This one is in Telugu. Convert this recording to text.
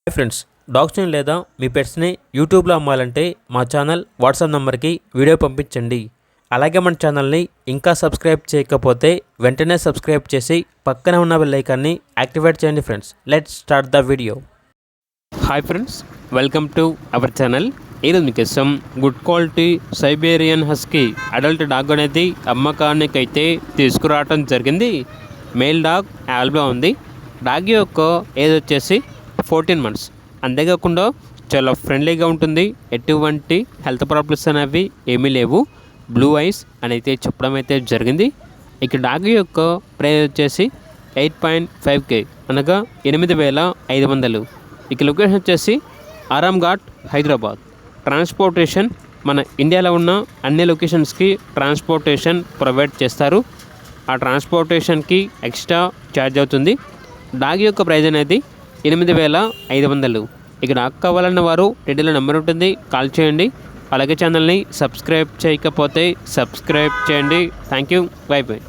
హాయ్ ఫ్రెండ్స్, డాగ్స్ని లేదా మీ పెట్స్ని యూట్యూబ్లో అమ్మాలంటే మా ఛానల్ వాట్సాప్ నెంబర్కి వీడియో పంపించండి. అలాగే మన ఛానల్ని ఇంకా సబ్స్క్రైబ్ చేయకపోతే వెంటనే సబ్స్క్రైబ్ చేసి పక్కనే ఉన్న బెల్ ఐకాన్ని యాక్టివేట్ చేయండి. Friends, let's start the video. Hi friends, welcome to our channel. ఈరోజు మీకోసం good quality Siberian husky adult dog అనేది అమ్మకానికి అయితే తీసుకురావడం జరిగింది. మేల్ డాగ్ అవైలబుల్గా ఉంది. డాగ్ యొక్క ఏజ్ వచ్చేసి 14 months. అంతేకాకుండా చాలా ఫ్రెండ్లీగా ఉంటుంది. ఎటువంటి హెల్త్ ప్రాబ్లమ్స్ అనేవి ఏమీ లేవు. బ్లూ ఐస్ అని అయితే చెప్పడం అయితే జరిగింది. ఇక డాగ్ యొక్క ప్రైస్ వచ్చేసి 8.5K అనగా 8,500. ఇక లొకేషన్ వచ్చేసి ఆరాంఘాట్, హైదరాబాద్. ట్రాన్స్పోర్టేషన్ మన ఇండియాలో ఉన్న అన్ని లొకేషన్స్కి ట్రాన్స్పోర్టేషన్ ప్రొవైడ్ చేస్తారు. ఆ ట్రాన్స్పోర్టేషన్కి ఎక్స్ట్రా ఛార్జ్ అవుతుంది. డాగ్ యొక్క ప్రైస్ అనేది 8,500. ఇక డాగ్ కావాలన్న వారు డీటెయిల్ నెంబర్ ఉంటుంది, కాల్ చేయండి. అలాగే ఛానల్ని సబ్స్క్రైబ్ చేయకపోతే సబ్స్క్రైబ్ చేయండి. Thank you, by by.